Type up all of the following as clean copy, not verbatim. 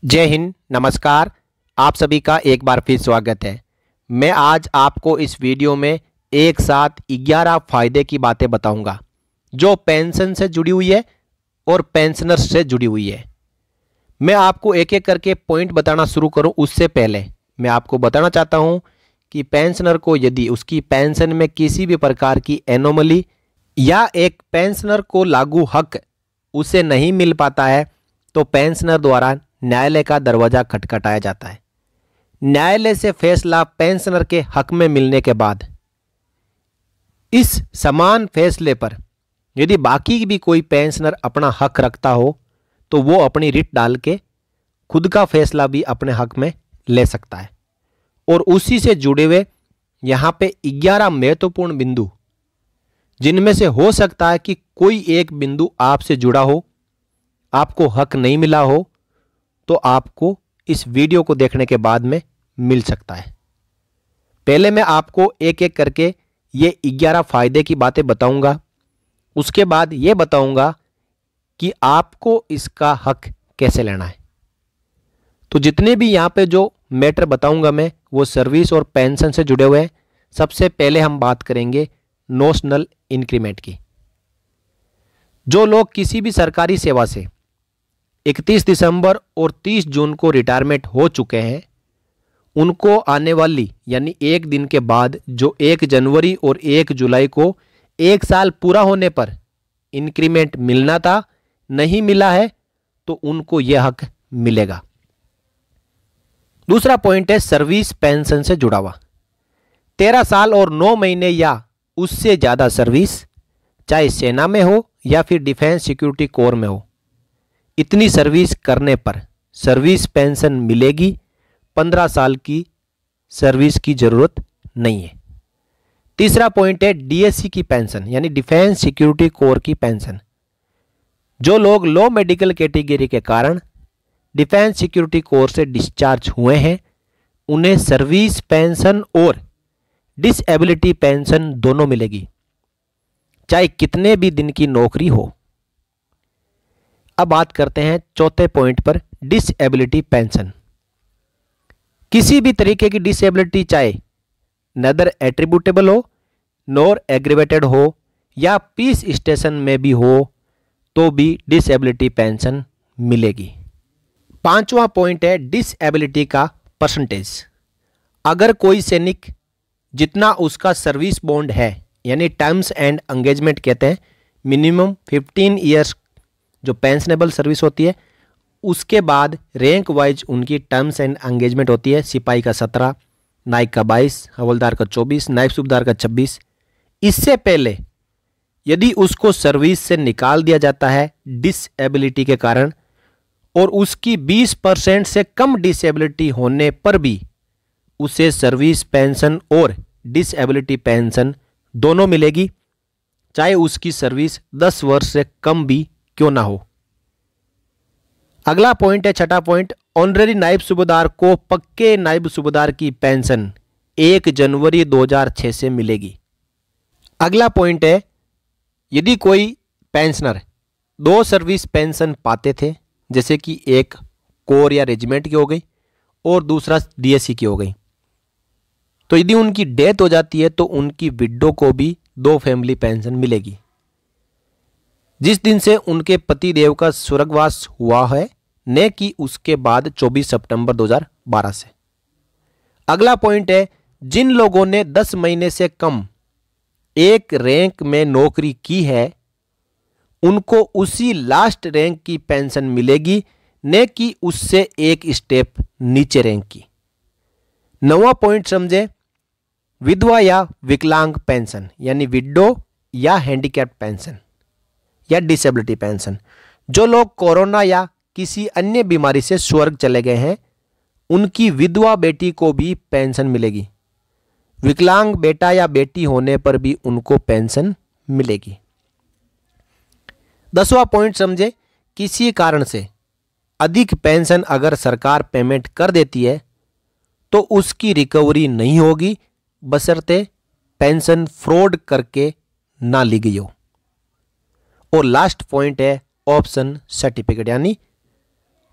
जय हिंद, नमस्कार। आप सभी का एक बार फिर स्वागत है। मैं आज आपको इस वीडियो में एक साथ 11 फायदे की बातें बताऊंगा जो पेंशन से जुड़ी हुई है और पेंशनर्स से जुड़ी हुई है। मैं आपको एक एक करके पॉइंट बताना शुरू करूं उससे पहले मैं आपको बताना चाहता हूं कि पेंशनर को यदि उसकी पेंशन में किसी भी प्रकार की एनोमली या एक पेंशनर को लागू हक उसे नहीं मिल पाता है तो पेंशनर द्वारा न्यायालय का दरवाजा खटखटाया जाता है। न्यायालय से फैसला पेंशनर के हक में मिलने के बाद इस समान फैसले पर यदि बाकी भी कोई पेंशनर अपना हक रखता हो तो वो अपनी रिट डाल के खुद का फैसला भी अपने हक में ले सकता है। और उसी से जुड़े हुए यहाँ पे 11 महत्वपूर्ण बिंदु जिनमें से हो सकता है कि कोई एक बिंदु आपसे जुड़ा हो, आपको हक नहीं मिला हो, तो आपको इस वीडियो को देखने के बाद में मिल सकता है। पहले मैं आपको एक एक करके ये 11 फायदे की बातें बताऊंगा, उसके बाद ये बताऊंगा कि आपको इसका हक कैसे लेना है। तो जितने भी यहाँ पे जो मैटर बताऊंगा मैं वो सर्विस और पेंशन से जुड़े हुए हैं। सबसे पहले हम बात करेंगे नोशनल इंक्रीमेंट की। जो लोग किसी भी सरकारी सेवा से 31 दिसंबर और 30 जून को रिटायरमेंट हो चुके हैं उनको आने वाली यानी एक दिन के बाद जो 1 जनवरी और 1 जुलाई को एक साल पूरा होने पर इंक्रीमेंट मिलना था, नहीं मिला है तो उनको यह हक मिलेगा। दूसरा पॉइंट है सर्विस पेंशन से जुड़ा हुआ। 13 साल और 9 महीने या उससे ज़्यादा सर्विस, चाहे सेना में हो या फिर डिफेंस सिक्योरिटी कोर में हो, इतनी सर्विस करने पर सर्विस पेंशन मिलेगी। 15 साल की सर्विस की जरूरत नहीं है। तीसरा पॉइंट है डीएससी की पेंशन यानी डिफेंस सिक्योरिटी कोर की पेंशन। जो लोग लो मेडिकल कैटेगरी के कारण डिफेंस सिक्योरिटी कोर से डिस्चार्ज हुए हैं उन्हें सर्विस पेंशन और डिसेबिलिटी पेंशन दोनों मिलेगी, चाहे कितने भी दिन की नौकरी हो। अब बात करते हैं चौथे पॉइंट पर, डिसेबिलिटी पेंशन। किसी भी तरीके की डिसेबिलिटी चाहे नदर एट्रीब्यूटेबल हो, नॉर एग्रीवेटेड हो या पीस स्टेशन में भी हो तो भी डिसेबिलिटी पेंशन मिलेगी। पांचवा पॉइंट है डिसेबिलिटी का परसेंटेज। अगर कोई सैनिक जितना उसका सर्विस बॉन्ड है यानी टर्म्स एंड एंगेजमेंट कहते हैं, मिनिमम 15 ईयर्स जो पेंशनेबल सर्विस होती है, उसके बाद रैंक वाइज उनकी टर्म्स एंड एंगेजमेंट होती है। सिपाही का 17, नाइक का 22, हवलदार का 24, नायब सूबेदार का 26। इससे पहले यदि उसको सर्विस से निकाल दिया जाता है डिसेबिलिटी के कारण और उसकी 20% से कम डिसेबिलिटी होने पर भी उसे सर्विस पेंशन और डिसेबिलिटी पेंशन दोनों मिलेगी, चाहे उसकी सर्विस 10 वर्ष से कम भी क्यों ना हो। अगला पॉइंट है छठा पॉइंट, ऑनरेरी नायब सूबेदार को पक्के नायब सूबेदार की पेंशन 1 जनवरी 2006 से मिलेगी। अगला पॉइंट है यदि कोई पेंशनर 2 सर्विस पेंशन पाते थे, जैसे कि एक कोर या रेजिमेंट की हो गई और दूसरा डीएससी की हो गई, तो यदि उनकी डेथ हो जाती है तो उनकी विडो को भी 2 फैमिली पेंशन मिलेगी जिस दिन से उनके पति देव का स्वर्गवास हुआ है, न कि उसके बाद 24 सितंबर 2012 से। अगला पॉइंट है जिन लोगों ने 10 महीने से कम एक रैंक में नौकरी की है उनको उसी लास्ट रैंक की पेंशन मिलेगी, न कि उससे एक स्टेप नीचे रैंक की। 9वां पॉइंट समझे, विधवा या विकलांग पेंशन यानी विडो या हैंडीकैप पेंशन या डिसेबिलिटी पेंशन। जो लोग कोरोना या किसी अन्य बीमारी से स्वर्ग चले गए हैं उनकी विधवा बेटी को भी पेंशन मिलेगी। विकलांग बेटा या बेटी होने पर भी उनको पेंशन मिलेगी। 10वां पॉइंट समझे, किसी कारण से अधिक पेंशन अगर सरकार पेमेंट कर देती है तो उसकी रिकवरी नहीं होगी बशर्ते पेंशन फ्रॉड करके ना ली गई हो। और लास्ट पॉइंट है ऑप्शन सर्टिफिकेट यानी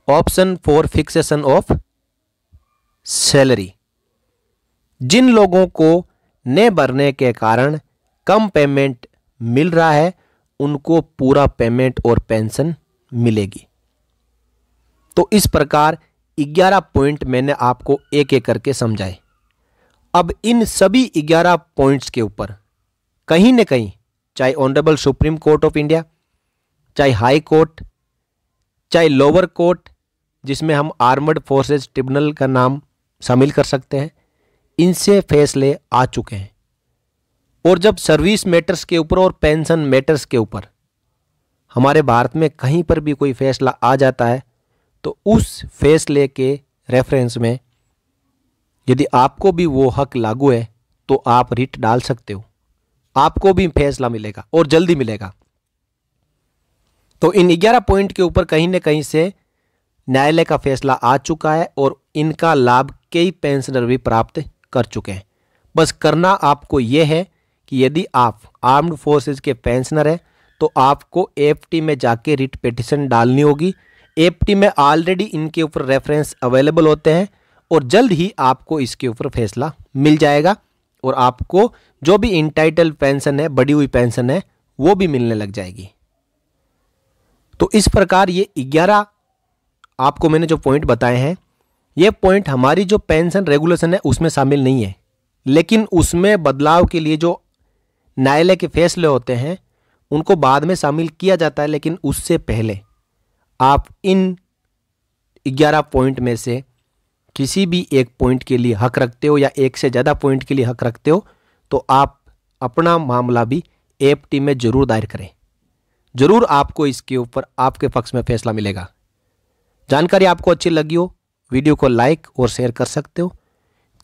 ऑप्शन 4 फिक्सेशन ऑफ सैलरी। जिन लोगों को न भरने के कारण कम पेमेंट मिल रहा है उनको पूरा पेमेंट और पेंशन मिलेगी। तो इस प्रकार 11 पॉइंट मैंने आपको एक एक करके समझाए। अब इन सभी 11 पॉइंट्स के ऊपर कहीं न कहीं, चाहे honourable supreme court of India, चाहे हाई कोर्ट, चाहे लोअर कोर्ट जिसमें हम आर्मर्ड फोर्सेस ट्रिब्यूनल का नाम शामिल कर सकते हैं, इनसे फैसले आ चुके हैं। और जब सर्विस मैटर्स के ऊपर और पेंशन मैटर्स के ऊपर हमारे भारत में कहीं पर भी कोई फैसला आ जाता है तो उस फैसले के रेफरेंस में यदि आपको भी वो हक लागू है तो आप रिट डाल सकते हो, आपको भी फैसला मिलेगा और जल्दी मिलेगा। तो इन 11 पॉइंट के ऊपर कहीं न कहीं से न्यायालय का फैसला आ चुका है और इनका लाभ कई पेंशनर भी प्राप्त कर चुके हैं। बस करना आपको यह है कि यदि आप आर्म्ड फोर्सेस के पेंशनर हैं तो आपको एएफटी में जाके रिट पिटीशन डालनी होगी। एएफटी में ऑलरेडी इनके ऊपर रेफरेंस अवेलेबल होते हैं और जल्द ही आपको इसके ऊपर फैसला मिल जाएगा और आपको जो भी इंटाइटल पेंशन है, बढ़ी हुई पेंशन है, वो भी मिलने लग जाएगी। तो इस प्रकार ये 11 आपको मैंने जो पॉइंट बताए हैं, ये पॉइंट हमारी जो पेंशन रेगुलेशन है उसमें शामिल नहीं है, लेकिन उसमें बदलाव के लिए जो न्यायालय के फैसले होते हैं उनको बाद में शामिल किया जाता है। लेकिन उससे पहले आप इन 11 पॉइंट में से किसी भी एक पॉइंट के लिए हक रखते हो या एक से ज़्यादा पॉइंट के लिए हक रखते हो तो आप अपना मामला भी एएफटी में जरूर दायर करें। जरूर आपको इसके ऊपर आपके पक्ष में फैसला मिलेगा। जानकारी आपको अच्छी लगी हो, वीडियो को लाइक और शेयर कर सकते हो।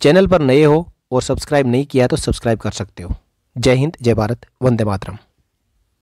चैनल पर नए हो और सब्सक्राइब नहीं किया तो सब्सक्राइब कर सकते हो। जय हिंद, जय भारत, वंदे मातरम।